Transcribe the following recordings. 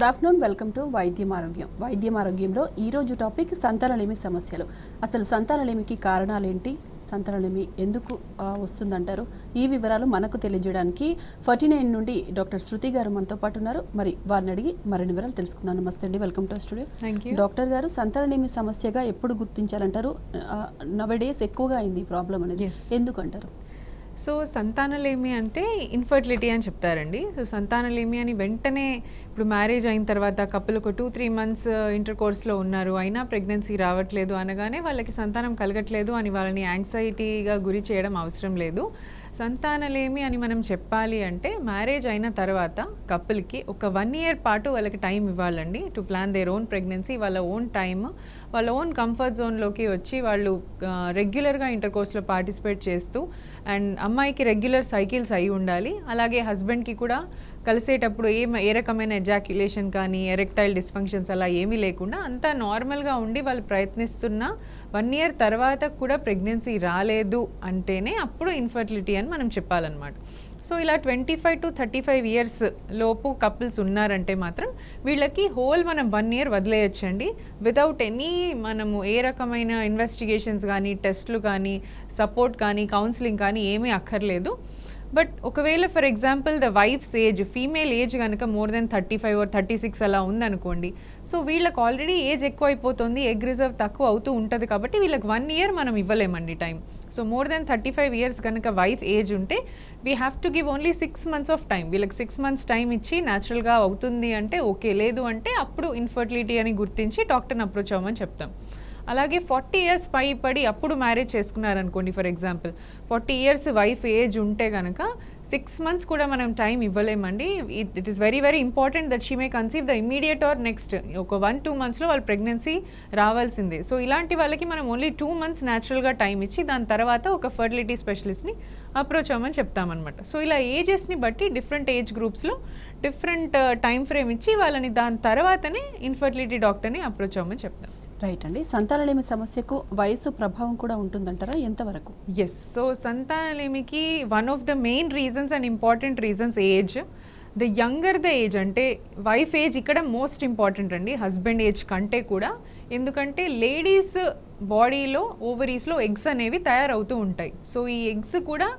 Good afternoon, welcome to వైద్యం ఆరోగ్యం. వైద్యం ఆరోగ్యంలో ఈరోజు టాపిక్ సంతానలేమి సమస్యలు. అసలు సంతానలేమికి కారణాలేంటి, సంతానలేమి ఎందుకు వస్తుందంటారు, ఈ వివరాలు మనకు తెలియజేయడానికి 49 నుండి డాక్టర్ శృతి గారు మనతో పాటు ఉన్నారు. మరి వారిని అడిగి మరిన్ని వివరాలు తెలుసుకుందాం. నమస్తే అండి, వెల్కమ్ టు స్టూడియో. డాక్టర్ గారు, సంతానలేమి సమస్యగా ఎప్పుడు గుర్తించాలంటారు? నవడేస్ ఎక్కువగా అయింది ఈ ప్రాబ్లం అనేది, ఎందుకంటారు? సో సంతానలేమి అంటే ఇన్ఫర్టిలిటీ అని చెప్తారండి. సో సంతానలేమి అని వెంటనే ఇప్పుడు మ్యారేజ్ అయిన తర్వాత కపుల్ ఒక 2-3 మంత్స్ ఇంటర్ కోర్స్లో ఉన్నారు, అయినా ప్రెగ్నెన్సీ రావట్లేదు అనగానే వాళ్ళకి సంతానం కలగట్లేదు అని వాళ్ళని యాంగ్జైటీగా గురి చేయడం అవసరం లేదు. సంతానలేమి అని మనం చెప్పాలి అంటే మ్యారేజ్ అయిన తర్వాత కపుల్కి ఒక 1 year పాటు వాళ్ళకి టైం ఇవ్వాలండి to plan their own pregnancy. వాళ్ళ ఓన్ టైమ్, వాళ్ళ ఓన్ కంఫర్ట్ జోన్లోకి వచ్చి వాళ్ళు రెగ్యులర్గా ఇంటర్ కోర్స్లో పార్టిసిపేట్ చేస్తూ, అండ్ అమ్మాయికి రెగ్యులర్ సైకిల్స్ అయి ఉండాలి. అలాగే హస్బెండ్కి కూడా కలిసేటప్పుడు ఏ రకమైన ఎజాక్యులేషన్ కానీ ఎరెక్టైల్ డిస్ఫంక్షన్స్ అలా ఏమీ లేకుండా అంతా నార్మల్గా ఉండి వాళ్ళు ప్రయత్నిస్తున్న 1 year తర్వాత కూడా ప్రెగ్నెన్సీ రాలేదు అంటేనే అప్పుడు ఇన్ఫర్టిలిటీ అని మనం చెప్పాలన్నమాట. సో ఇలా 25 to 35 years లోపు కపుల్స్ ఉన్నారంటే మాత్రం వీళ్ళకి హోల్ మనం 1 year వదిలేయచ్చండి వితౌట్ ఎనీ మనము ఏ రకమైన ఇన్వెస్టిగేషన్స్ కానీ టెస్ట్లు కానీ సపోర్ట్ కానీ కౌన్సిలింగ్ కానీ ఏమీ అక్కర్లేదు. బట్ ఒకవేళ for example the wife's age, female age కనుక మోర్ దెన్ 35 or 36 అలా ఉందనుకోండి, సో వీళ్ళకి ఆల్రెడీ ఏజ్ ఎక్కువ అయిపోతుంది, ఎగ్ రిజర్వ్ తక్కువ అవుతూ ఉంటుంది కాబట్టి వీళ్ళకి 1 year మనం ఇవ్వలేమండి time. So more than 35 years కనుక వైఫ్ ఏజ్ ఉంటే we have to give only 6 months of time. వీళ్ళకి 6 months టైం ఇచ్చి న్యాచురల్గా అవుతుంది అంటే ఓకే, లేదు అంటే అప్పుడు ఇన్ఫర్టిలిటీ అని గుర్తించి డాక్టర్ని అప్రోచ్ అవ్వమని చెప్తాం. అలాగే 40 years పడి అప్పుడు మ్యారేజ్ చేసుకున్నారనుకోండి, for example 40 years wife age ఉంటే కనుక 6 months కూడా మనం టైం ఇవ్వలేమండి. It is very very important that she may conceive the immediate or next ఒక 1-2 monthsలో వాళ్ళ ప్రెగ్నెన్సీ రావాల్సిందే. సో ఇలాంటి వాళ్ళకి మనం ఓన్లీ 2 months న్యాచురల్గా టైం ఇచ్చి దాని తర్వాత ఒక ఫర్టిలిటీ స్పెషలిస్ట్ని అప్రోచ్ అవ్వమని చెప్తామన్నమాట. సో ఇలా ఏజెస్ని బట్టి డిఫరెంట్ ఏజ్ గ్రూప్స్లో డిఫరెంట్ టైం ఫ్రేమ్ ఇచ్చి వాళ్ళని దాని తర్వాతనే ఇన్ఫర్టిలిటీ డాక్టర్ని అప్రోచ్ అవ్వమని చెప్తాం. రైట్ అండి. సంతానలేమి సమస్యకు వయసు ప్రభావం కూడా ఉంటుందంటారా, ఎంతవరకు? ఎస్. సో సంతానలేమికి one of the main reasons and important reasons age. The younger the age అంటే వైఫ్ ఏజ్ ఇక్కడ మోస్ట్ ఇంపార్టెంట్ అండి హస్బెండ్ ఏజ్ కంటే కూడా. ఎందుకంటే లేడీస్ బాడీలో ఓవరీస్లో ఎగ్స్ అనేవి తయారవుతూ ఉంటాయి. సో ఈ ఎగ్స్ కూడా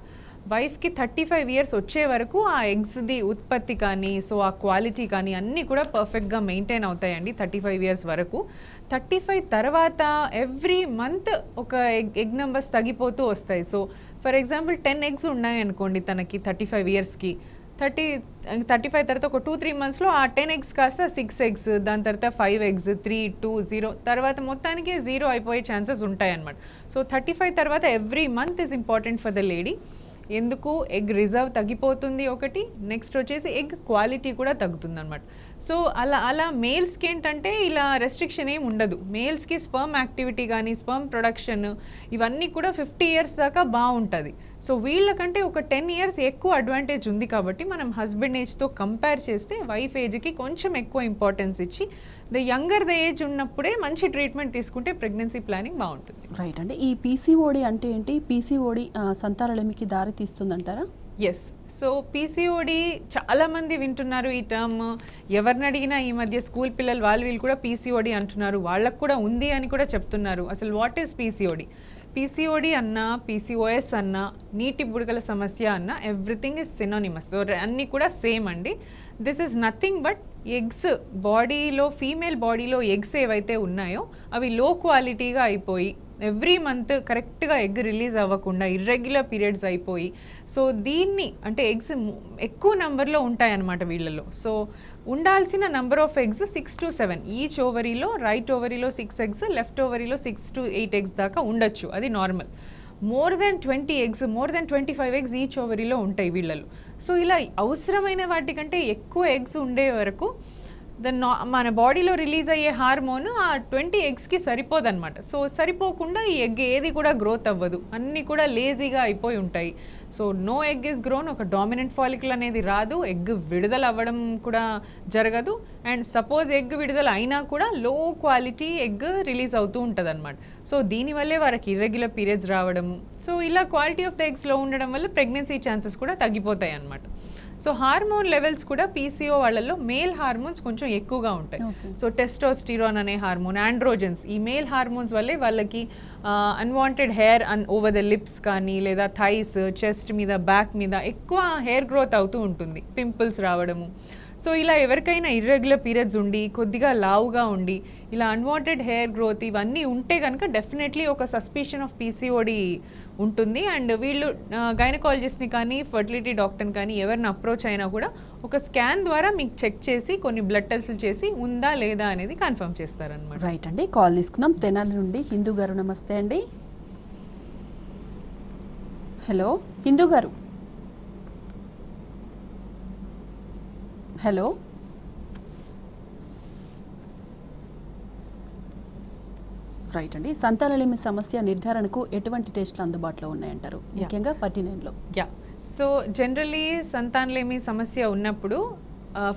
వైఫ్కి 35 years వచ్చే వరకు ఆ ఎగ్స్ది ఉత్పత్తి కానీ సో ఆ క్వాలిటీ కానీ అన్నీ కూడా పర్ఫెక్ట్గా మెయింటైన్ అవుతాయండి 35 years వరకు. 35 తర్వాత ఎవ్రీ మంత్ ఒక ఎగ్ నెంబర్స్ తగ్గిపోతూ వస్తాయి. సో ఫర్ ఎగ్జాంపుల్ 10 eggs ఉన్నాయి అనుకోండి తనకి 35 yearsకి, 35 తర్వాత ఒక 2-3 monthsలో ఆ 10 eggs కాస్త 6 eggs, దాని తర్వాత 5 eggs, 3, 2, 0 తర్వాత మొత్తానికి 0 అయిపోయే ఛాన్సెస్ ఉంటాయన్నమాట. సో 35 తర్వాత every month is important for the lady. ఎందుకు? ఎగ్ రిజర్వ్ తగ్గిపోతుంది ఒకటి, నెక్స్ట్ వచ్చేసి ఎగ్ క్వాలిటీ కూడా తగ్గుతుంది అనమాట. సో అలా మేల్స్కి ఏంటంటే ఇలా రెస్ట్రిక్షన్ ఏమి ఉండదు. మేల్స్కి స్పర్మ్ యాక్టివిటీ కానీ స్పర్మ్ ప్రొడక్షన్ ఇవన్నీ కూడా 50 years దాకా బాగుంటుంది. సో వీళ్ళకంటే ఒక 10 years ఎక్కువ అడ్వాంటేజ్ ఉంది కాబట్టి మనం హస్బెండ్ ఏజ్తో కంపేర్ చేస్తే వైఫ్ ఏజ్కి కొంచెం ఎక్కువ ఇంపార్టెన్స్ ఇచ్చి ద యంగర్ ద ఏజ్ ఉన్నప్పుడే మంచి ట్రీట్మెంట్ తీసుకుంటే ప్రెగ్నెన్సీ ప్లానింగ్ బాగుంటుంది. రైట్ అండి. ఈ పీసీఓడి అంటే ఏంటి? పీసీఓడి సంతానలేమికి దారి తీస్తుందంటారా? ఎస్. సో పీసీఓడి చాలామంది వింటున్నారు ఈ టర్మ్. ఎవరిని అడిగినా ఈ మధ్య స్కూల్ పిల్లలు వీళ్ళు కూడా పీసీఓడి అంటున్నారు, వాళ్ళకు కూడా ఉంది అని కూడా చెప్తున్నారు. అసలు వాట్ ఈస్ పీసీఓడి? పీసీఓడి అన్నా పీసీఓఎస్ అన్నా నీటి బుడగల సమస్య అన్నా ఎవ్రీథింగ్ ఇస్ సినోనిమస్. సో అన్నీ కూడా సేమ్ అండి. This is nothing but eggs బాడీలో, ఫీమేల్ బాడీలో ఎగ్స్ ఏవైతే ఉన్నాయో అవి లో క్వాలిటీగా అయిపోయి ఎవ్రీ మంత్ కరెక్ట్గా ఎగ్ రిలీజ్ అవ్వకుండా ఇర్రెగ్యులర్ పీరియడ్స్ అయిపోయి, సో దీన్ని అంటే ఎగ్స్ ఎక్కువ నెంబర్లో ఉంటాయన్నమాట వీళ్ళలో. సో ఉండాల్సిన number of eggs 6 to 7 each ఓవరీలో. రైట్ ఓవరీలో 6 eggs, లెఫ్ట్ ఓవరీలో 6 to 8 eggs దాకా ఉండొచ్చు, అది normal. More than 20 eggs, more than 25 eggs each ఓవరీలో ఉంటాయి వీళ్ళలో. సో ఇలా అవసరమైన వాటికంటే ఎక్కువ ఎగ్స్ ఉండే వరకు మన బాడీలో రిలీజ్ అయ్యే హార్మోన్ ఆ 20 eggsకి సరిపోదన్నమాట. సో సరిపోకుండా ఈ ఎగ్ ఏది కూడా గ్రోత్ అవ్వదు, అన్నీ కూడా లేజీగా అయిపోయి ఉంటాయి. So no egg is grown, ఒక డామినెంట్ ఫాలికల్ అనేది రాదు, ఎగ్ విడుదల అవ్వడం కూడా జరగదు. అండ్ సపోజ్ ఎగ్ విడుదల అయినా కూడా లో క్వాలిటీ ఎగ్ రిలీజ్ అవుతూ ఉంటుంది అనమాట. సో దీనివల్లే వారికి ఇర్రెగ్యులర్ పీరియడ్స్ రావడము, సో ఇలా క్వాలిటీ ఆఫ్ ద ఎగ్స్ లో ఉండడం వల్ల ప్రెగ్నెన్సీ ఛాన్సెస్ కూడా తగ్గిపోతాయి అన్నమాట. సో హార్మోన్ లెవెల్స్ కూడా పీసీఓ వాళ్ళల్లో మేల్ హార్మోన్స్ కొంచెం ఎక్కువగా ఉంటాయి. సో టెస్టోస్టిరాన్ అనే హార్మోన్, ఆండ్రోజెన్స్, ఈ మేల్ హార్మోన్స్ వల్లే వాళ్ళకి unwanted hair over the lips కానీ లేదా థైస్, చెస్ట్ మీద, బ్యాక్ మీద ఎక్కువ హెయిర్ గ్రోత్ అవుతూ ఉంటుంది, పింపుల్స్ రావడము. సో ఇలా ఎవరికైనా ఇర్రెగ్యులర్ పీరియడ్స్ ఉండి కొద్దిగా లావుగా ఉండి ఇలా అన్వాంటెడ్ హెయిర్ గ్రోత్ ఇవన్నీ ఉంటే కనుక డెఫినెట్లీ ఒక సస్పిషన్ ఆఫ్ పీసీఓడి ఉంటుంది. అండ్ వీళ్ళు గైనకాలజిస్ట్ని కానీ ఫర్టిలిటీ డాక్టర్ని కానీ ఎవరిని అప్రోచ్ అయినా కూడా ఒక స్కాన్ ద్వారా మీకు చెక్ చేసి కొన్ని బ్లడ్ టెస్ట్లు చేసి ఉందా లేదా అనేది కన్ఫర్మ్ చేస్తారనమాట. రైట్ అండి, కాల్ తీసుకుందాం. తెనాలి నుండి హిందూ గారు, నమస్తే అండి. హలో హిందూ గారు. హలో రైట్ అండి, సంతానలేమి సమస్య నిర్ధారణకు ఎటువంటి టెస్టులు అందుబాటులో ఉన్నాయంటారు, ముఖ్యంగా 49లో? యా, సో జనరలీ సంతానలేమి సమస్య ఉన్నప్పుడు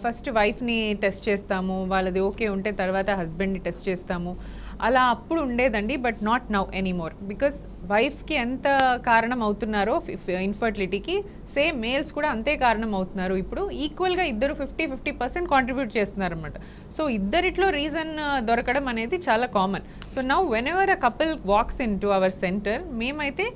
ఫస్ట్ వైఫ్ని టెస్ట్ చేస్తాము, వాళ్ళది ఓకే ఉంటే తర్వాత హస్బెండ్ని టెస్ట్ చేస్తాము. అలా అప్పుడు ఉండేదండి, but not now anymore. Because వైఫ్కి ఎంత కారణం అవుతున్నారో ఇన్ఫర్టిలిటీకి, సేమ్ మేల్స్ కూడా అంతే కారణం అవుతున్నారు. ఇప్పుడు ఈక్వల్గా ఇద్దరు 50% కాంట్రిబ్యూట్ చేస్తున్నారు అనమాట. సో ఇద్దరిట్లో రీజన్ దొరకడం అనేది చాలా common. So now when ever a couple walks in to our centre, మేమైతే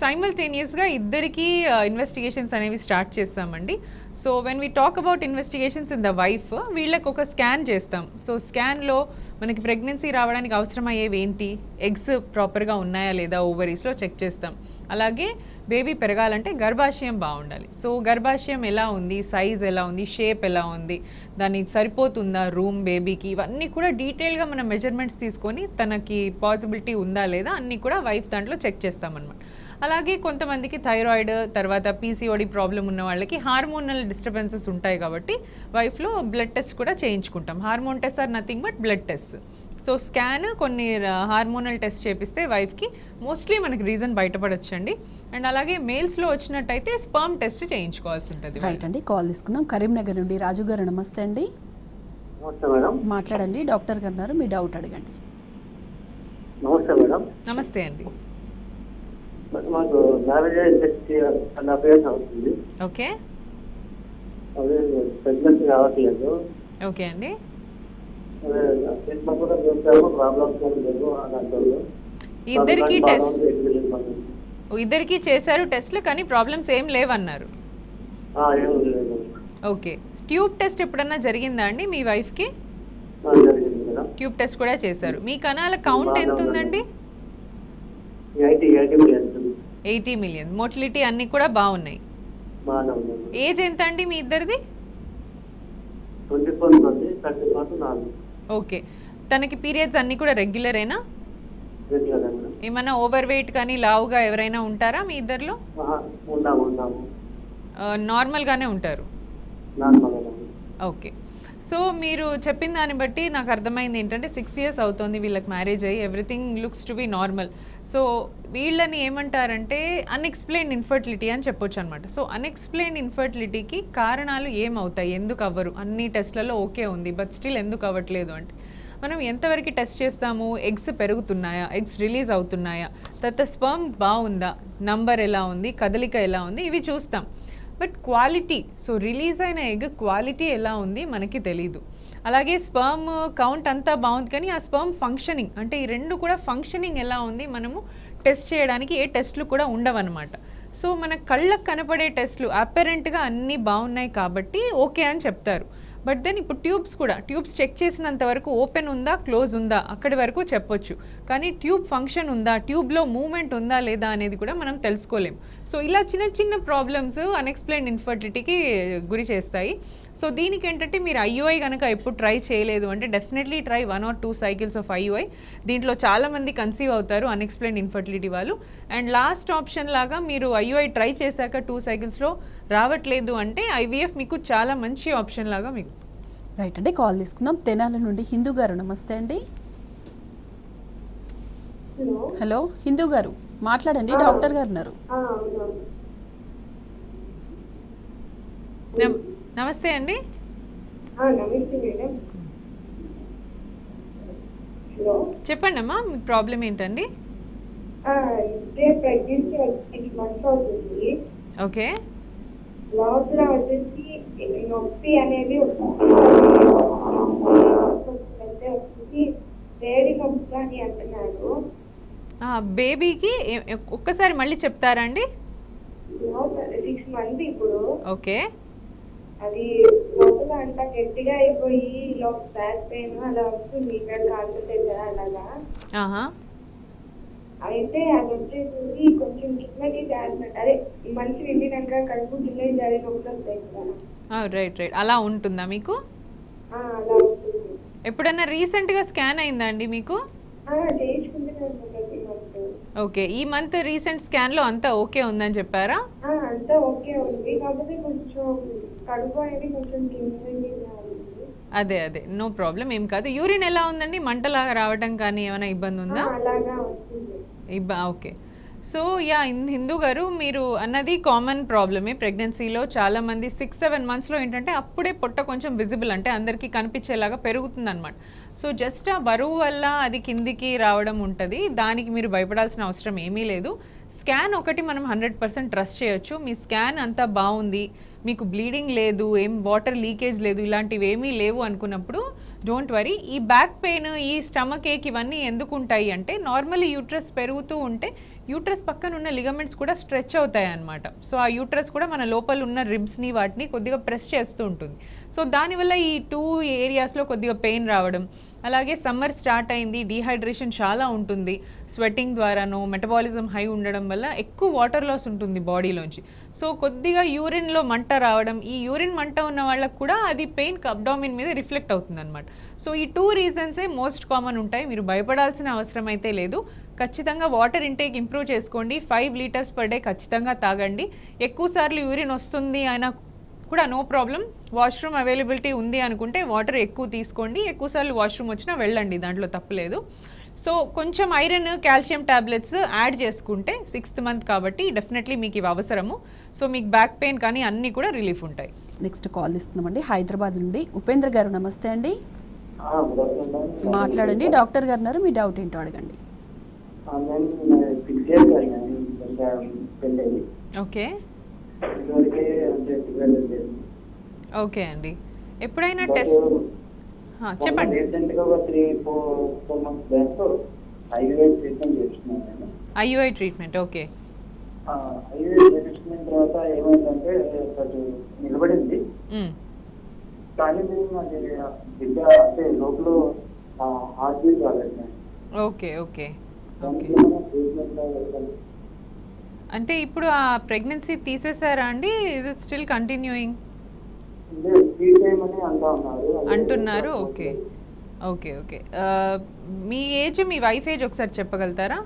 సైమల్టేనియస్గా ఇద్దరికి ఇన్వెస్టిగేషన్స్ అనేవి స్టార్ట్ చేస్తామండి. So when we talk about investigations in the wife, వీళ్ళకి ఒక స్కాన్ చేస్తాం. సో స్కాన్లో మనకి ప్రెగ్నెన్సీ రావడానికి అవసరమయ్యేవి ఏంటి, ఎగ్స్ ప్రాపర్గా ఉన్నాయా లేదా ఓవరీస్లో చెక్ చేస్తాం. అలాగే బేబీ పెరగాలంటే గర్భాశయం బాగుండాలి. సో గర్భాశయం ఎలా ఉంది, సైజ్ ఎలా ఉంది, షేప్ ఎలా ఉంది, దానికి సరిపోతుందా రూమ్ బేబీకి, ఇవన్నీ కూడా డీటెయిల్గా మనం మెజర్మెంట్స్ తీసుకొని తనకి పాసిబిలిటీ ఉందా లేదా అన్నీ కూడా వైఫ్ దాంట్లో చెక్ చేస్తామన్నమాట. అలాగే కొంతమందికి థైరాయిడ్, తర్వాత పీసీఓడి ప్రాబ్లం ఉన్న వాళ్ళకి హార్మోనల్ డిస్టర్బెన్సెస్ ఉంటాయి కాబట్టి వైఫ్లో బ్లడ్ టెస్ట్ కూడా చేయించుకుంటాం. Hormone test are nothing but blood test. So scan, కొన్ని హార్మోనల్ టెస్ట్ చేపిస్తే వైఫ్కి మోస్ట్లీ మనకి రీజన్ బయటపడొచ్చండి. అండ్ అలాగే మేల్స్లో వచ్చినట్టయితే స్పర్మ్ టెస్ట్ చేయించుకోవాల్సి ఉంటుంది. రైట్ అండి, కాల్ తీసుకుందాం. కరీంనగర్ నుండి రాజు గారు, నమస్తే అండి. మాట్లాడండి, డాక్టర్ గారు ఉన్నారు, మీ డౌట్ అడగండి. నమస్తే మేడం. నమస్తే అండి. మాకు మ్యారేజ్ నా పేరు అవుతుంది. ఓకే, అదే ప్రెగ్నెన్సీ రావట్లేదు. ఓకే అండి. ఇద్దరికి టెస్ట్, ఇద్దరికి చేశారు టెస్ట్లు, కానీ ప్రాబ్లమ్స్ ఏం లేవన్నారు. ఓకే, ట్యూబ్ టెస్ట్ ఎప్పుడన్నా జరిగిందా అండి మీ వైఫ్కి? ట్యూబ్ టెస్ట్ కూడా చేశారు. మీ కణాల కౌంట్ ఎంత ఉందండి? 80 మిలియన్. మోటిలిటీ అన్ని కూడా బాగున్నాయి. ఏజ్ ఎంత అండి మీ ఇద్దరిది? ఓకే, తనకి పీరియడ్స్ అన్ని కూడా రెగ్యులరేనా? ఏమన్నా ఓవర్ వెయిట్ కానీ లావుగా ఎవరైనా ఉంటారా మీ ఇద్దరిలో? నార్మల్గానే ఉంటారు. ఓకే, సో మీరు చెప్పిన దాన్ని బట్టి నాకు అర్థమైంది ఏంటంటే 6 years అవుతుంది వీళ్ళకి మ్యారేజ్ అయ్యి, everything looks to be normal. So వీళ్ళని ఏమంటారంటే అన్ఎక్స్ప్లెయిన్డ్ ఇన్ఫర్టిలిటీ అని చెప్పొచ్చు అనమాట. సో అన్ఎక్స్ప్లెయిన్డ్ ఇన్ఫర్టిలిటీకి కారణాలు ఏమవుతాయి, ఎందుకు అవ్వరు, అన్ని టెస్ట్లలో ఓకే ఉంది బట్ స్టిల్ ఎందుకు అవ్వట్లేదు అంటే, మనం ఎంతవరకు టెస్ట్ చేస్తాము, ఎగ్స్ పెరుగుతున్నాయా, ఎగ్స్ రిలీజ్ అవుతున్నాయా, తర్వాత స్పర్మ్ బాగుందా, నంబర్ ఎలా ఉంది, కదలిక ఎలా ఉంది, ఇవి చూస్తాం. బట్ క్వాలిటీ, సో రిలీజ్ అయిన ఎగ్ క్వాలిటీ ఎలా ఉంది మనకి తెలీదు. అలాగే స్పర్మ్ కౌంట్ అంతా బాగుంది, కానీ ఆ స్పర్మ్ ఫంక్షనింగ్ అంటే ఈ రెండు కూడా ఫంక్షనింగ్ ఎలా ఉంది మనము టెస్ట్ చేయడానికి ఏ టెస్ట్లు కూడా ఉండవన్నమాట. సో మన కళ్ళకు కనపడే టెస్ట్లు అపెరెంట్గా అన్నీ బాగున్నాయి కాబట్టి ఓకే అని చెప్తారు. బట్ దెన్ ఇప్పుడు ట్యూబ్స్ చెక్ చేసినంత వరకు ఓపెన్ ఉందా, క్లోజ్ ఉందా, అక్కడి వరకు చెప్పొచ్చు. కానీ ట్యూబ్ ఫంక్షన్ ఉందా, ట్యూబ్లో మూవ్మెంట్ ఉందా లేదా అనేది కూడా మనం తెలుసుకోలేం. సో ఇలా చిన్న చిన్న ప్రాబ్లమ్స్ అన్ఎక్స్ప్లెయిన్డ్ ఇన్ఫర్టిలిటీకి గురి చేస్తాయి. సో దీనికి ఏంటంటే మీరు ఐయుఐ కనుక ఎప్పుడు ట్రై చేయలేదు అంటే definitely try 1 or 2 cycles of IUI. దీంట్లో చాలామంది కన్సీవ్ అవుతారు అన్ఎక్స్ప్లెయిన్డ్ ఇన్ఫర్టిలిటీ వాళ్ళు. అండ్ లాస్ట్ ఆప్షన్ లాగా మీరు ఐయుఐ ట్రై చేశాక 2 cyclesలో రావట్లేదు అంటే ఐవీఎఫ్ మీకు చాలా మంచి ఆప్షన్ లాగా మీకు. రైట్ అండి, కాల్ తీసుకుందాం. తెనాలి నుండి హిందూ గారు, నమస్తే అండి. హలో హిందూ గారు, మాట్లాడండి, డాక్టర్ గారు ఉన్నారు. నమస్తే అండి. చెప్పండి అమ్మా, మీ ప్రాబ్లం ఏంటండి? ప్రెగ్నెన్సీ 6 months అవుతుంది. ఓకే, లోపల వచ్చేసి నొప్పి అనేది వచ్చేసి వేడి నొప్పి అని అంటున్నారు. బేబీకి ఒక్కసారి మళ్ళీ చెప్తారా అండి? 6 months ఇప్పుడు. ఓకే. అది లోపల అంతా గట్టిగా అయిపోయి లోపల బ్యాక్ పెయిన్ అలా వస్తుంది, ఇక్కడ కాలుతుంది కదా అలాగా. అయితే అది వచ్చేసి కొంచెం కిందకి జారినట్టు, అదే మనిషి వెళ్ళినాక కడుపు కింద జారి నొప్పి వస్తాయి కదా. రైట్ రైట్, అలా ఉంటుందా మీకు? అలా ఉంటుంది. ఎప్పుడైనా రీసెంట్గా స్కాన్ అయిందా అండి మీకు? చేయించుకుంటూనే ఉంటుంది. ఓకే, ఈ మంత్ రీసెంట్ స్కాన్లో అంతా ఓకే ఉందని చెప్పారా? అంతా ఓకే ఉంది, కాకపోతే కొంచెం కడుపు అనేది కొంచెం కింద. అదే అదే, నో ప్రాబ్లం, ఏం కాదు. యూరిన్ ఎలా ఉందండి? మంటలాగా రావడం కానీ ఏమైనా ఇబ్బంది ఉందా? అలాగా వస్తుంది. ఓకే. సో యా, హిందూ గారు, మీరు అన్నది కామన్ ప్రాబ్లమే ప్రెగ్నెన్సీలో. చాలామంది 6-7 monthsలో ఏంటంటే అప్పుడే పొట్ట కొంచెం విజిబుల్, అంటే అందరికీ కనిపించేలాగా పెరుగుతుంది అనమాట. సో జస్ట్ ఆ బరువు వల్ల అది కిందికి రావడం ఉంటుంది, దానికి మీరు భయపడాల్సిన అవసరం ఏమీ లేదు. స్కాన్ ఒకటి మనం 100% ట్రస్ట్ చేయొచ్చు. మీ స్కాన్ అంతా బాగుంది, మీకు బ్లీడింగ్ లేదు, ఏం వాటర్ లీకేజ్ లేదు, ఇలాంటివి ఏమీ లేవు అనుకున్నప్పుడు డోంట్ వరీ. ఈ బ్యాక్ పెయిన్, ఈ స్టమక్ ఏక్ ఇవన్నీ ఎందుకు ఉంటాయి అంటే, నార్మల్లీ యూట్రస్ పెరుగుతూ ఉంటే యూట్రస్ పక్కన ఉన్న లిగమెంట్స్ కూడా స్ట్రెచ్ అవుతాయి అన్నమాట. సో ఆ యూట్రస్ కూడా మన లోపల ఉన్న రిబ్స్ని వాటిని కొద్దిగా ప్రెస్ చేస్తూ ఉంటుంది. సో దానివల్ల ఈ 2 ఏరియాస్లో కొద్దిగా పెయిన్ రావడం. అలాగే సమ్మర్ స్టార్ట్ అయింది, డీహైడ్రేషన్ చాలా ఉంటుంది, స్వెట్టింగ్ ద్వారానో మెటబాలిజం హై ఉండడం వల్ల ఎక్కువ వాటర్ లాస్ ఉంటుంది బాడీలోంచి. సో కొద్దిగా యూరిన్లో మంట రావడం, ఈ యూరిన్ మంట ఉన్న వాళ్ళకు కూడా అది పెయిన్ అబ్డామిన్ మీద రిఫ్లెక్ట్ అవుతుంది అనమాట. సో ఈ 2 రీజన్సే మోస్ట్ కామన్ ఉంటాయి, మీరు భయపడాల్సిన అవసరం అయితే లేదు. ఖచ్చితంగా వాటర్ ఇంటేక్ ఇంప్రూవ్ చేసుకోండి, 5 liters per day ఖచ్చితంగా తాగండి. ఎక్కువ సార్లు యూరిన్ వస్తుంది అయినా కూడా నో ప్రాబ్లం, వాష్రూమ్ అవైలబిలిటీ ఉంది అనుకుంటే వాటర్ ఎక్కువ తీసుకోండి, ఎక్కువసార్లు వాష్రూమ్ వచ్చినా వెళ్ళండి, దాంట్లో తప్పులేదు. సో కొంచెం ఐరన్, కాల్షియం టాబ్లెట్స్ యాడ్ చేసుకుంటే 6th month కాబట్టి డెఫినెట్లీ మీకు ఇవి అవసరము. సో మీకు బ్యాక్ పెయిన్ కానీ అన్నీ కూడా రిలీఫ్ ఉంటాయి. నెక్స్ట్ కాల్ తీసుకుందామండి, హైదరాబాద్ నుండి ఉపేంద్ర గారు. నమస్తే అండి, మాట్లాడండి. డాక్టర్ గారు ఉన్నారు, మీ డౌట్ ఏంటో అడగండి. ఓకే ఓకే అండి, ఎప్పుడైనా టెస్ట్ చెప్పండి. IUI treatment. ఓకే. తర్వాత ఏమైందంటే నిలబడింది, కానీ బిడ్డ అంటే లోపల హార్ట్ బీట్ రాలేదు. ఓకే ఓకే ఓకే, అంటే ఇప్పుడు ఆ ప్రెగ్నెన్సీ తీసేసారా అండి? ఇస్ ఇట్ స్టిల్ కంటిన్యూయింగ్ అంటున్నారు? ఓకే ఓకే ఓకే, మీ ఏజ్, మీ వైఫ్ ఏజ్ ఒకసారి చెప్పగలుగుతారా?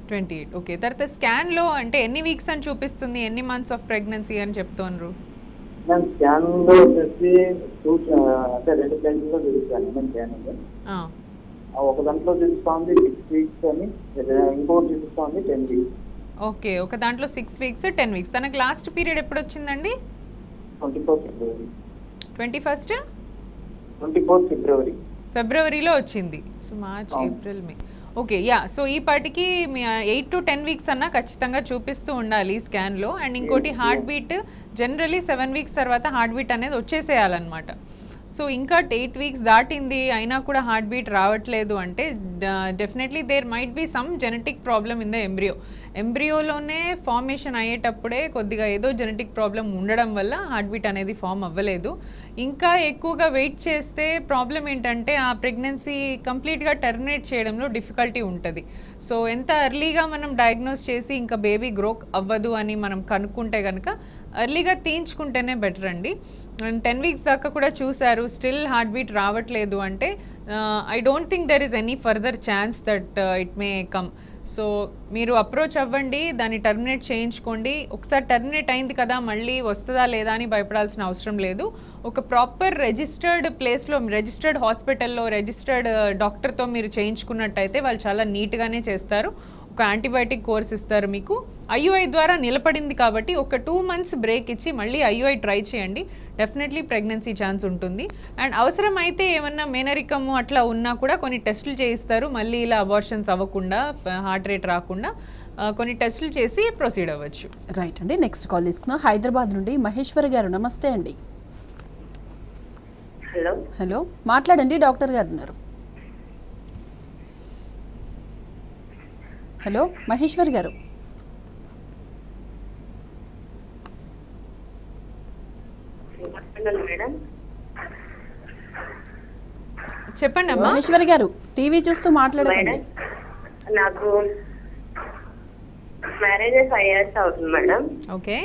28. ఓకే, తర్వాత స్కాన్లో అంటే ఎన్ని వీక్స్ అని చూపిస్తుంది, ఎన్ని మంత్స్ ఆఫ్ ప్రెగ్నెన్సీ అని చెప్తున్నారు? ఒక దాంట్లో చూపిస్తోంది 6 weeks అని, ఇంకోటి చూపిస్తోంది 10 weeks. ఓకే, ఒక దాంట్లో 6 weeks 10 weeks. తనకు లాస్ట్ పీరియడ్ ఎప్పుడు వచ్చిందండి? 24th ఫిబ్రవరిలో వచ్చింది. సో మార్చ్, ఏప్రిల్, మే. ఓకే యా, సో ఈ పాటికి మీ 8 to 10 weeks అన్నా ఖచ్చితంగా చూపిస్తూ ఉండాలి స్కాన్లో. అండ్ ఇంకోటి హార్ట్ బీట్, జనరలీ 7 weeks తర్వాత హార్ట్ బీట్ అనేది వచ్చేసేయాలన్నమాట. సో ఇంకా 8 weeks దాటింది అయినా కూడా హార్ట్ బీట్ రావట్లేదు అంటే definitely there might be some genetic problem in the ఎంబ్రియోలోనే ఫార్మేషన్ అయ్యేటప్పుడే కొద్దిగా ఏదో జెనెటిక్ ప్రాబ్లం ఉండడం వల్ల హార్ట్ బీట్ అనేది ఫామ్ అవ్వలేదు. ఇంకా ఎక్కువగా వెయిట్ చేస్తే ప్రాబ్లం ఏంటంటే ఆ ప్రెగ్నెన్సీ కంప్లీట్గా టర్మినేట్ చేయడంలో డిఫికల్టీ ఉంటుంది. సో ఎంత ఎర్లీగా మనం డయాగ్నోస్ చేసి ఇంకా బేబీ గ్రో అవ్వదు అని మనం కనుక్కుంటే కనుక ఎర్లీగా తీయించుకుంటేనే బెటర్ అండి. అండ్ 10 weeks దాకా కూడా చూశారు, స్టిల్ హార్ట్ బీట్ రావట్లేదు అంటే I don't think there is any further chance that it may come. So మీరు అప్రోచ్ అవ్వండి, దాన్ని టర్మినేట్ చేయించుకోండి. ఒకసారి టర్మినేట్ అయింది కదా, మళ్ళీ వస్తుందా లేదా అని భయపడాల్సిన అవసరం లేదు. ఒక ప్రాపర్ రిజిస్టర్డ్ ప్లేస్లో, రిజిస్టర్డ్ హాస్పిటల్లో, రిజిస్టర్డ్ డాక్టర్తో మీరు చేయించుకున్నట్టయితే వాళ్ళు చాలా నీట్గానే చేస్తారు. ఒక యాంటీబయాటిక్ కోర్స్ ఇస్తారు మీకు. ఐయుఐ ద్వారా నిలబడింది కాబట్టి ఒక 2 months బ్రేక్ ఇచ్చి మళ్ళీ ఐయుఐ ట్రై చేయండి, డెఫినెట్లీ ప్రెగ్నెన్సీ ఛాన్స్ ఉంటుంది. అండ్ అవసరమైతే ఏమన్నా మేనరికము అట్లా ఉన్నా కూడా కొన్ని టెస్టులు చేయిస్తారు, మళ్ళీ ఇలా అబార్షన్స్ అవ్వకుండా, హార్ట్ రేట్ రాకుండా. కొన్ని టెస్టులు చేసి ప్రొసీడ్ అవ్వచ్చు. రైట్ అండి. నెక్స్ట్ కాల్ తీసుకుందాం. హైదరాబాద్ నుండి మహేశ్వరి గారు, నమస్తే అండి. హలో హలో, మాట్లాడండి, డాక్టర్ గారు ఉన్నారు. హలో మహేశ్వరి గారు. మేడం చెప్పండి అమ్మా. మహేశ్వరి గారు, టీవీ చూస్తూ మాట్లాడకండి. మేడం నాకు మ్యారేజ్ 5 years అవుతుంది మేడం. ఓకే.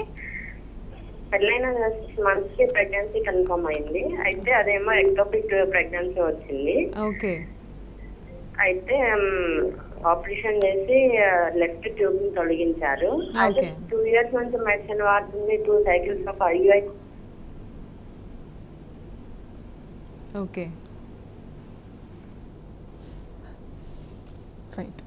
పెళ్ళైన 6 months కి ప్రెగ్నెన్సీ కన్ఫర్మ్ అయింది. అయితే అదేమో ఎక్టోపిక్ ప్రెగ్నెన్సీ వచ్చింది. ఓకే. అయితే ఆపరేషన్ చేసి లెఫ్ట్ ట్యూబ్ ని తొలగించారు. అయితే 2 years నుంచి మెడిసిన్ వాడుతుంది. 2 cycles of IUI. Okay. Right.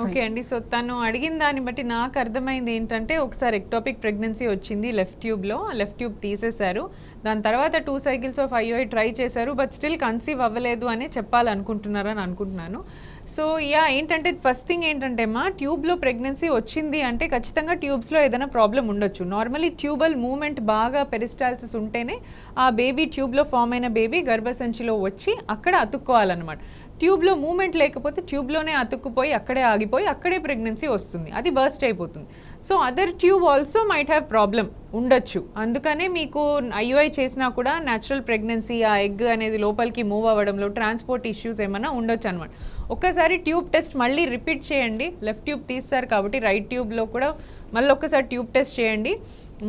Okay అండి. సో తను అడిగిన దాన్ని బట్టి నాకు అర్థమైంది ఏంటంటే, ఒకసారి ఎక్టోపిక్ ప్రెగ్నెన్సీ వచ్చింది లెఫ్ట్ ట్యూబ్లో, లెఫ్ట్ ట్యూబ్ తీసేశారు. దాని తర్వాత 2 cycles ఆఫ్ IUI ట్రై చేశారు, బట్ స్టిల్ కన్సీవ్ అవ్వలేదు అని చెప్పాలనుకుంటున్నారని అనుకుంటున్నాను. సో ఏంటంటే ఫస్ట్ థింగ్ ఏంటంటే మా ట్యూబ్లో ప్రెగ్నెన్సీ వచ్చింది అంటే ఖచ్చితంగా ట్యూబ్స్లో ఏదైనా ప్రాబ్లం ఉండొచ్చు. నార్మలీ ట్యూబల్ మూమెంట్ బాగా పెరిస్టాల్సిస్ ఉంటేనే ఆ బేబీ ట్యూబ్లో ఫామ్ అయిన బేబీ గర్భసంచిలో వచ్చి అక్కడ అతుక్కోవాలన్నమాట. ట్యూబ్లో మూమెంట్ లేకపోతే ట్యూబ్లోనే అతుక్కుపోయి అక్కడే ఆగిపోయి అక్కడే ప్రెగ్నెన్సీ వస్తుంది, అది బర్స్ట్ అయిపోతుంది. So other tube also might have problem ఉండొచ్చు. అందుకనే మీకు IUI చేసినా కూడా న్యాచురల్ ప్రెగ్నెన్సీ, ఆ ఎగ్ అనేది లోపలికి మూవ్ అవ్వడంలో ట్రాన్స్పోర్ట్ ఇష్యూస్ ఏమైనా ఉండొచ్చు అనమాట. ఒక్కసారి ట్యూబ్ టెస్ట్ మళ్ళీ రిపీట్ చేయండి. లెఫ్ట్ ట్యూబ్ తీస్తారు కాబట్టి రైట్ ట్యూబ్లో కూడా మళ్ళీ ఒక్కసారి ట్యూబ్ టెస్ట్ చేయండి.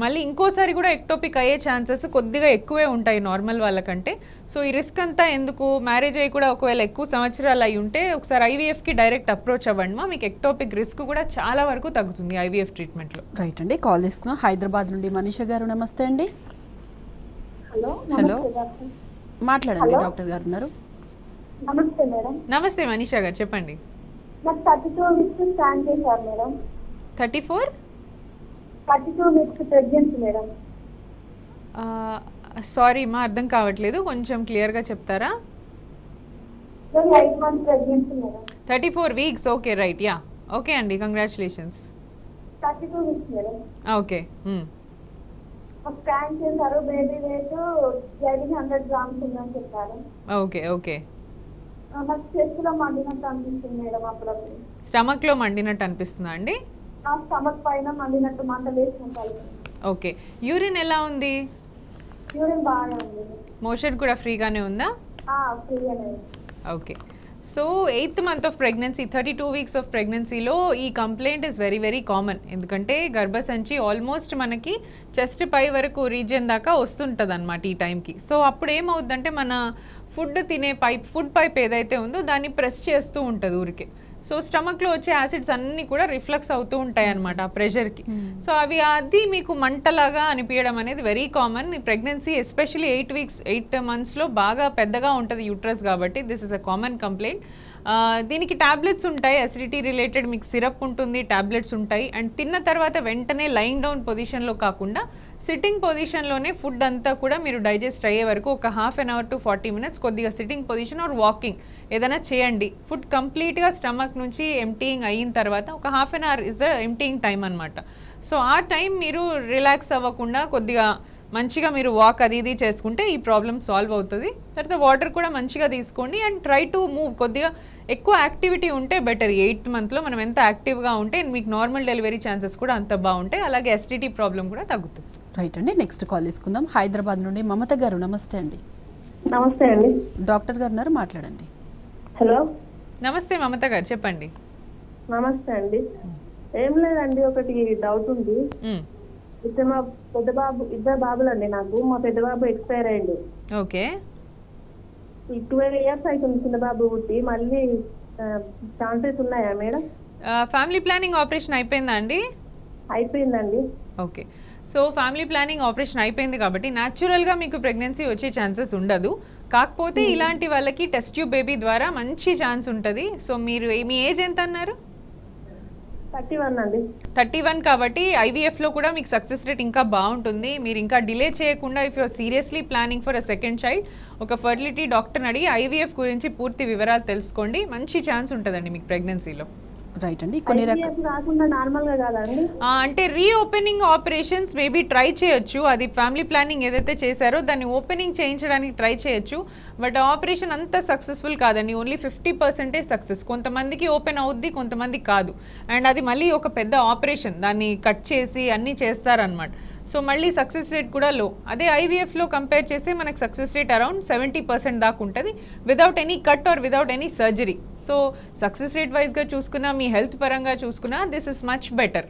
మళ్ళీ ఇంకోసారి కూడా ఎక్టోపిక్ అయ్యే ఛాన్సెస్ కొద్దిగా ఎక్కువే ఉంటాయి నార్మల్ వాళ్ళకంటే. సో ఈ రిస్క్ అంతా ఎందుకు, మ్యారేజ్ అయ్యి కూడా ఒకవేళ ఎక్కువ సంవత్సరాలు అయి ఉంటే ఒకసారి IVFకి డైరెక్ట్ అప్రోచ్ అవ్వండి మా, మీకు ఎక్టోపిక్ రిస్క్ కూడా చాలా వరకు తగ్గుతుంది IVF ట్రీట్మెంట్లో. రైట్ అండి. కాల్ తీసుకున్నాం. హైదరాబాద్ నుండి మనీషా గారు, నమస్తే అండి. హలో హలో, మాట్లాడండి, డాక్టర్ గారు ఉన్నారు. నమస్తే మేడం. నమస్తే మనీషా గారు, చెప్పండి. నాకు 32 weeks స్కాన్ చేశారు madam. 32 weeks pregnancy madam. Sorry మా, అర్థం కావట్లేదు, కొంచెం క్లియర్గా చెప్తారా? 8 months pregnancy madam. 34 weeks. Okay, right. Ya, okay అండి, congratulations. 32 weeks madam. Okay. Scan చేశారు, బేబీ వెయిట్ 100 grams ఉందని చెప్పారు. ఓకే. ఓకే. నాకు చెస్ట్లో మండినట్టు అనిపిస్తుంది మేడం అప్పుడప్పుడు. స్టమక్లో మండినట్టు అనిపిస్తుందా అండి? నా స్టమక్ పైన మండినట్టు మంట వేసుకుంటారు. ఓకే. యూరిన్ ఎలా ఉంది? యూరిన్ బాగానే ఉంది. మోషన్ కూడా ఫ్రీగానే ఉందా? ఫ్రీగానే. Okay. So 8th month of pregnancy, 32 weeks of ప్రెగ్నెన్సీలో ఈ complaint is very very common. ఎందుకంటే గర్భసంచి ఆల్మోస్ట్ మనకి చెస్ట్ పై వరకు రీజియన్ దాకా వస్తుంటుంది అనమాట ఈ టైంకి. సో అప్పుడు ఏమవుద్దంటే మన ఫుడ్ తినే ఫుడ్ పైప్ ఏదైతే ఉందో దాన్ని ప్రెస్ చేస్తూ ఉంటుంది ఊరికే. సో స్టమక్లో వచ్చే యాసిడ్స్ అన్నీ కూడా రిఫ్లెక్స్ అవుతూ ఉంటాయి అనమాట ఆ ప్రెషర్కి. సో అది మీకు మంటలాగా అనిపించడం అనేది వెరీ కామన్. ఈ ప్రెగ్నెన్సీ ఎస్పెషల్లీ 8 monthsలో బాగా పెద్దగా ఉంటుంది యూట్రస్ కాబట్టి this is a common complaint. దీనికి టాబ్లెట్స్ ఉంటాయి, అసిడిటీ రిలేటెడ్ మీకు సిరప్ ఉంటుంది, టాబ్లెట్స్ ఉంటాయి. అండ్ తిన్న తర్వాత వెంటనే లైయింగ్ డౌన్ పొజిషన్లో కాకుండా సిట్టింగ్ పొజిషన్లోనే ఫుడ్ అంతా కూడా మీరు డైజెస్ట్ అయ్యే వరకు ఒక 1/2 hour to 40 minutes కొద్దిగా సిట్టింగ్ పొజిషన్ ఆర్ వాకింగ్ ఏదైనా చేయండి. ఫుడ్ కంప్లీట్గా స్టమక్ నుంచి ఎంటీయింగ్ అయిన తర్వాత ఒక 1/2 hour ఇస్ ద ఎంటీయింగ్ టైం అనమాట. సో ఆ టైం మీరు రిలాక్స్ అవ్వకుండా కొద్దిగా మంచిగా మీరు వాక్ అది ఇది చేసుకుంటే ఈ ప్రాబ్లం సాల్వ్ అవుతుంది. తర్వాత వాటర్ కూడా మంచిగా తీసుకోండి అండ్ ట్రై టు మూవ్. కొద్దిగా ఎక్కువ యాక్టివిటీ ఉంటే బెటర్. 8th monthలో మనం ఎంత యాక్టివ్గా ఉంటే మీకు నార్మల్ డెలివరీ ఛాన్సెస్ కూడా అంత బాగుంటాయి. అలాగే ఎస్టిటీ ప్రాబ్లం కూడా తగ్గుతుంది. రైట్ అండి. నెక్స్ట్ కాల్ తీసుకుందాం. హైదరాబాద్ నుండి మమత గారు, నమస్తే అండి. నమస్తే అండి. డాక్టర్ గారు ఉన్నారు, మాట్లాడండి. హలో, నమస్తే మమత గారు, చెప్పండి. నమస్తే అండి. ఏం లేదండి, ఒకటి డౌట్ ఉంది. ఇద్దరు మా పెద్ద బాబు, 2 బాబులండి నాకు. మా పెద్ద బాబు ఎక్స్పైర్ అయ్యిండు. ఓకే. 12 years అవుతుంది చిన్న బాబు పుట్టి. మళ్ళీ ఛాన్సెస్ ఉన్నాయా మేడం? ఫ్యామిలీ ప్లానింగ్ ఆపరేషన్ అయిపోయిందా అండి? అయిపోయిందండి. Okay. So family planning operation అయిపోయింది కాబట్టి న్యాచురల్గా మీకు ప్రెగ్నెన్సీ వచ్చే ఛాన్సెస్ ఉండదు. కాకపోతే ఇలాంటి వాళ్ళకి టెస్ట్ ట్యూబ్ బేబీ ద్వారా మంచి ఛాన్స్ ఉంటుంది. సో మీరు మీ ఏజ్ ఎంత అన్నారు? 31 అండి. 31 కాబట్టి IVFలో కూడా మీకు సక్సెస్ రేట్ ఇంకా బాగుంటుంది. మీరు ఇంకా డిలే చేయకుండా if you're seriously planning for a second child ఒక ఫర్టిలిటీ డాక్టర్ని అడిగి IVF గురించి పూర్తి వివరాలు తెలుసుకోండి. మంచి ఛాన్స్ ఉంటుందండి మీకు ప్రెగ్నెన్సీలో. రైట్ అండి. కొన్ని IVF కాకుండా నార్మల్ గా కాదా అండి? అంటే రీఓపెనింగ్ ఆపరేషన్స్ మేబీ ట్రై చేయొచ్చు. అది ఫ్యామిలీ ప్లానింగ్ ఏదైతే చేశారో దాన్ని ఓపెనింగ్ చేయించడానికి ట్రై చేయొచ్చు. బట్ ఆపరేషన్ అంత సక్సెస్ఫుల్ కాదండి. Only 50% success. కొంతమందికి ఓపెన్ అవుద్ది, కొంతమంది కాదు. అండ్ అది మళ్ళీ ఒక పెద్ద ఆపరేషన్, దాన్ని కట్ చేసి అన్నీ చేస్తారనమాట. సో మళ్ళీ సక్సెస్ రేట్ కూడా లో. అదే ఐవీఎఫ్లో కంపేర్ చేస్తే మనకు సక్సెస్ రేట్ అరౌండ్ 70% దాకా ఉంటుంది without any cut or without any surgery. So success rate వైజ్గా చూసుకున్నా, మీ హెల్త్ పరంగా చూసుకున్నా this is much better.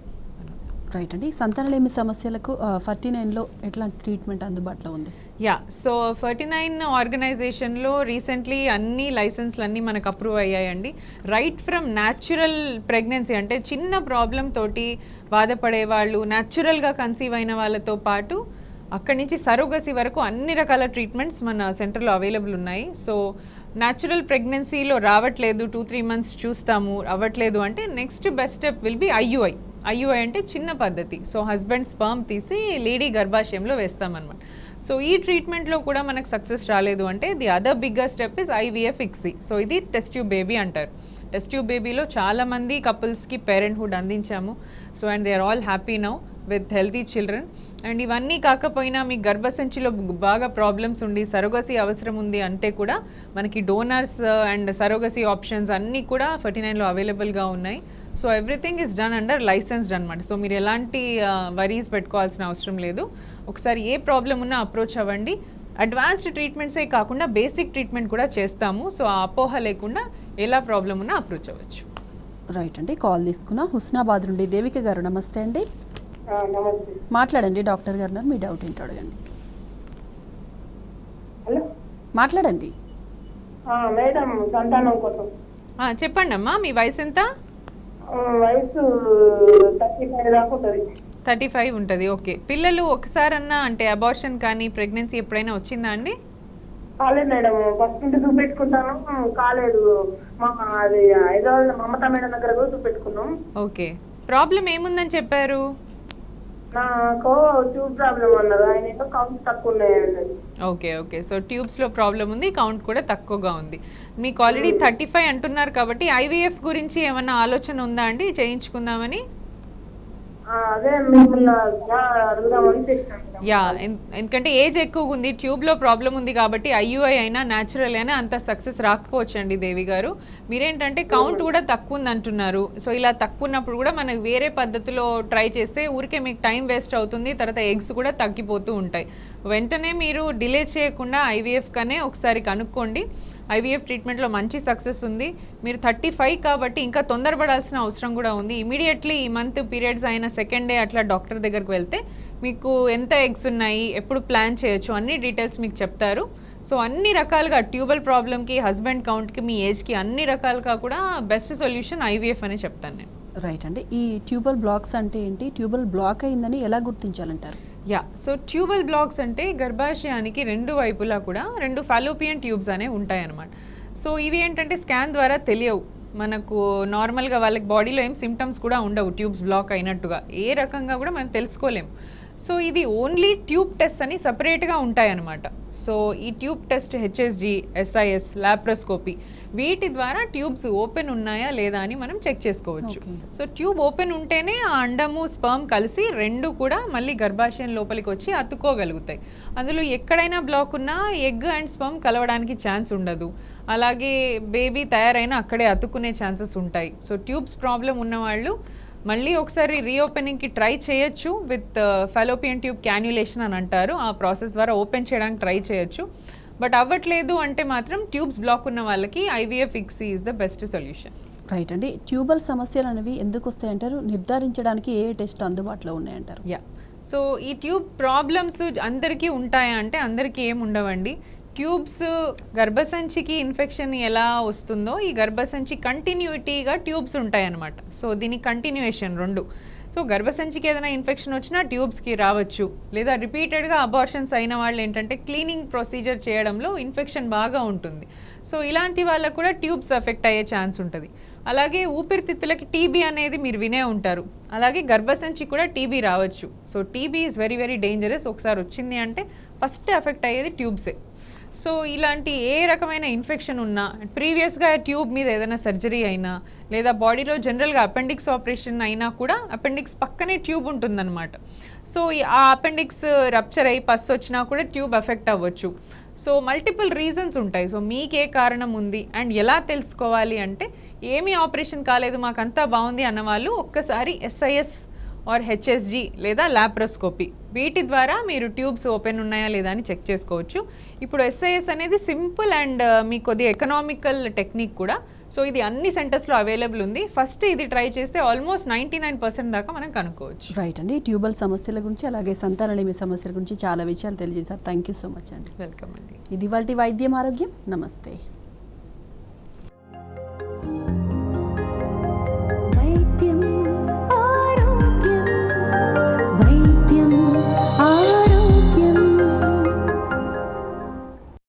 Right అండి. సంతానలేమి సమస్యలకు 49లో ఎట్లాంటి ట్రీట్మెంట్ అందుబాటులో ఉంది? యా, సో 49 ఆర్గనైజేషన్లో రీసెంట్లీ అన్ని లైసెన్స్లు అన్నీ మనకు అప్రూవ్ అయ్యాయండి. రైట్ ఫ్రమ్ న్యాచురల్ ప్రెగ్నెన్సీ, అంటే చిన్న ప్రాబ్లం తోటి బాధపడే వాళ్ళు, న్యాచురల్గా కన్సీవ్ అయిన వాళ్ళతో పాటు అక్కడి నుంచి సరోగసీ వరకు అన్ని రకాల ట్రీట్మెంట్స్ మన సెంటర్లో అవైలబుల్ ఉన్నాయి. సో న్యాచురల్ ప్రెగ్నెన్సీలో రావట్లేదు, 2-3 మంత్స్ చూస్తాము, అవ్వట్లేదు అంటే next best step will be IUI. IUI అంటే చిన్న పద్ధతి. సో హస్బెండ్ స్పర్మ్ తీసి లేడీ గర్భాశయంలో వేస్తామన్నమాట. సో ఈ ట్రీట్మెంట్లో కూడా మనకు సక్సెస్ రాలేదు అంటే the other bigger step is IVF ICSI. So ఇది టెస్ట్ ట్యూబ్ బేబీ అంటారు. టెస్ట్ ట్యూబ్ బేబీలో చాలామంది కపుల్స్కి పేరెంట్హుడ్ అందించాము. So and they are all happy now with healthy children. And ఇవన్నీ కాకపోయినా మీకు గర్భసంచిలో బాగా ప్రాబ్లమ్స్ ఉండి సరోగసీ అవసరం ఉంది అంటే కూడా మనకి డోనర్స్ అండ్ సరోగసీ ఆప్షన్స్ అన్నీ కూడా 49లో అవైలబుల్గా ఉన్నాయి. So everything is done under licensed అనమాట. సో మీరు ఎలాంటి వరీస్ పెట్టుకోవాల్సిన అవసరం లేదు. ఒకసారి ఏ ప్రాబ్లం ఉన్నా అప్రోచ్ అవ్వండి. అడ్వాన్స్డ్ ట్రీట్మెంట్సే కాకుండా బేసిక్ ట్రీట్మెంట్ కూడా చేస్తాము. సో ఆ అపోహ లేకుండా ఎలా ప్రాబ్లం ఉన్నా అప్రోచ్ అవ్వచ్చు. రైట్ అండి. కాల్ తీసుకున్నా. హుస్నాబాద్ నుండి దేవిక గారు, నమస్తే అండి. నమస్తే. మాట్లాడండి, డాక్టర్ గారు ఉన్నారు, మీ డౌట్ ఏంటో అడగండి. హలో మాట్లాడండి మేడం, సంతానం కోసం. చెప్పండి అమ్మా, మీ వయసు ఎంత? వయసు 35 దాకా ఉంటుంది. 35 ఉంటుంది. ఓకే. పిల్లలు ఒకసారన్నా అంటే అబార్షన్ కానీ ప్రెగ్నెన్సీ ఎప్పుడైనా వచ్చిందా అండి? కాలేదు మేడం, ఫస్ట్ నుండి చూపెట్టుకుంటాను, కాలేదు. అది హైదరాబాద్ మమతా మేడం దగ్గర కూడా చూపెట్టుకున్నాం. ఓకే. ప్రాబ్లం ఏముందని చెప్పారు? నాకు ట్యూబ్ ప్రాబ్లం అన్నారు. ఆయన కౌంట్ తక్కువ ఉన్నాయండి. Okay okay. సో ట్యూబ్స్లో ప్రాబ్లం ఉంది, కౌంట్ కూడా తక్కువగా ఉంది. మీకు ఆల్రెడీ 35 అంటున్నారు కాబట్టి ఐవీఎఫ్ గురించి ఏమన్నా ఆలోచన ఉందా అండి చేయించుకుందామని? అదే మిమ్మల్ని అడుగుదామని తెచ్చాను. యా, ఎందుకంటే ఏజ్ ఎక్కువ ఉంది, ట్యూబ్లో ప్రాబ్లం ఉంది కాబట్టి ఐయుఐ అయినా న్యాచురల్ అయినా అంత సక్సెస్ రాకపోవచ్చు అండి దేవి గారు. మీరేంటంటే కౌంట్ కూడా తక్కువ ఉంది అంటున్నారు. సో ఇలా తక్కువ ఉన్నప్పుడు కూడా మనకు వేరే పద్ధతిలో ట్రై చేస్తే ఊరికే మీకు టైం వేస్ట్ అవుతుంది, తర్వాత ఎగ్స్ కూడా తగ్గిపోతూ ఉంటాయి. వెంటనే మీరు డిలే చేయకుండా ఐవీఎఫ్ కనే ఒకసారి కనుక్కోండి. ఐవీఎఫ్ ట్రీట్మెంట్లో మంచి సక్సెస్ ఉంది. మీరు 35 కాబట్టి ఇంకా తొందరపడాల్సిన అవసరం కూడా ఉంది. ఇమీడియట్లీ ఈ మంత్ పీరియడ్స్ అయిన సెకండ్ డే అట్లా డాక్టర్ దగ్గరికి వెళ్తే మీకు ఎంత ఎగ్స్ ఉన్నాయి, ఎప్పుడు ప్లాన్ చేయొచ్చు అన్ని డీటెయిల్స్ మీకు చెప్తారు. సో అన్ని రకాలుగా ట్యూబల్ ప్రాబ్లమ్కి, హస్బెండ్ కౌంట్కి, మీ ఏజ్కి అన్ని రకాలుగా కూడా బెస్ట్ సొల్యూషన్ ఐవీఎఫ్ అని చెప్తాను నేను. రైట్ అండి. ఈ ట్యూబల్ బ్లాక్స్ అంటే ఏంటి? ట్యూబల్ బ్లాక్ అయిందని ఎలా గుర్తించాలంటారు? యా, సో ట్యూబల్ బ్లాక్స్ అంటే గర్భాశయానికి రెండు వైపులా కూడా 2 ఫాలోపియన్ ట్యూబ్స్ అనేవి ఉంటాయన్నమాట. సో ఇవి ఏంటంటే స్కాన్ ద్వారా తెలియవు మనకు. నార్మల్గా వాళ్ళకి బాడీలో ఏం సిమ్టమ్స్ కూడా ఉండవు ట్యూబ్స్ బ్లాక్ అయినట్టుగా, ఏ రకంగా కూడా మనం తెలుసుకోలేము. సో ఇది ఓన్లీ ట్యూబ్ టెస్ట్ అని సపరేట్గా ఉంటాయన్నమాట. సో ఈ tube test HSG, SIS, laparoscopy వీటి ద్వారా ట్యూబ్స్ ఓపెన్ ఉన్నాయా లేదా అని మనం చెక్ చేసుకోవచ్చు. సో ట్యూబ్ ఓపెన్ ఉంటేనే ఆ అండము స్పర్మ్ కలిసి రెండు కూడా మళ్ళీ గర్భాశయం లోపలికి వచ్చి అతుక్కోగలుగుతాయి. అందులో ఎక్కడైనా బ్లాక్ ఉన్నా ఎగ్ అండ్ స్పర్మ్ కలవడానికి ఛాన్స్ ఉండదు. అలాగే బేబీ తయారైనా అక్కడే అతుక్కునే ఛాన్సెస్ ఉంటాయి. సో ట్యూబ్స్ ప్రాబ్లం ఉన్నవాళ్ళు మళ్ళీ ఒకసారి రీఓపెనింగ్కి ట్రై చేయొచ్చు విత్ ఫాలోపియన్ ట్యూబ్ క్యాన్యులేషన్ అని అంటారు. ఆ ప్రాసెస్ ద్వారా ఓపెన్ చేయడానికి ట్రై చేయొచ్చు. బట్ అవ్వట్లేదు అంటే మాత్రం ట్యూబ్స్ బ్లాక్ ఉన్న వాళ్ళకి IVF ICSI is the best solution. Right అండి. ట్యూబల్ సమస్యలు అనేవి ఎందుకు వస్తాయంటారు? నిర్ధారించడానికి ఏ టెస్ట్ అందుబాటులో ఉన్నాయంటారు? యా, సో ఈ ట్యూబ్ ప్రాబ్లమ్స్ అందరికీ ఉంటాయా అంటే అందరికీ ఏమి ఉండవండి. ట్యూబ్స్ గర్భసంచికి ఇన్ఫెక్షన్ ఎలా వస్తుందో ఈ గర్భసంచి కంటిన్యూటీగా ట్యూబ్స్ ఉంటాయన్నమాట. సో దీని కంటిన్యూయేషన్ 2. సో గర్భసంచికి ఏదైనా ఇన్ఫెక్షన్ వచ్చినా ట్యూబ్స్కి రావచ్చు. లేదా రిపీటెడ్గా అబార్షన్స్ అయిన వాళ్ళు ఏంటంటే క్లీనింగ్ ప్రొసీజర్ చేయడంలో ఇన్ఫెక్షన్ బాగా ఉంటుంది. సో ఇలాంటి వాళ్ళకు కూడా ట్యూబ్స్ ఎఫెక్ట్ అయ్యే ఛాన్స్ ఉంటుంది. అలాగే ఊపిరితిత్తులకి టీబీ అనేది మీరు వినే ఉంటారు. అలాగే గర్భసంచి కూడా టీబీ రావచ్చు. So TB is very very dangerous. ఒకసారి వచ్చింది అంటే ఫస్ట్ ఎఫెక్ట్ అయ్యేది ట్యూబ్సే. సో ఇలాంటి ఏ రకమైన ఇన్ఫెక్షన్ ఉన్నా, ప్రీవియస్గా ట్యూబ్ మీద ఏదైనా సర్జరీ అయినా, లేదా బాడీలో జనరల్గా అపెండిక్స్ ఆపరేషన్ అయినా కూడా అపెండిక్స్ పక్కనే ట్యూబ్ ఉంటుందన్నమాట. సో ఆ అపెండిక్స్ రప్చర్ అయ్యి పస్ వచ్చినా కూడా ట్యూబ్ ఎఫెక్ట్ అవ్వచ్చు. సో మల్టిపుల్ రీజన్స్ ఉంటాయి. సో మీకే కారణం ఉంది అండ్ ఎలా తెలుసుకోవాలి అంటే, ఏమీ ఆపరేషన్ కాలేదు మాకంతా బాగుంది అన్నవాళ్ళు ఒక్కసారి SIS ఆర్ HSG లేదా లాప్రోస్కోపీ, వీటి ద్వారా మీరు ట్యూబ్స్ ఓపెన్ ఉన్నాయా లేదా అని చెక్ చేసుకోవచ్చు. ఇప్పుడు SIS అనేది సింపుల్ అండ్ మీకు కొద్దిగా ఎకనామికల్ టెక్నిక్ కూడా. సో ఇది అన్ని సెంటర్స్లో అవైలబుల్ ఉంది. ఫస్ట్ ఇది ట్రై చేస్తే ఆల్మోస్ట్ 99% దాకా మనం కనుక్కోవచ్చు. రైట్ అండి. ట్యూబల్ సమస్యల గురించి అలాగే సంతానలేమి సమస్యల గురించి చాలా విషయాలు తెలియజేశారు. థ్యాంక్ యూ సో మచ్ అండి. వెల్కమ్ అండి. ఇది ఇవాల్టి వైద్యం ఆరోగ్యం. నమస్తే.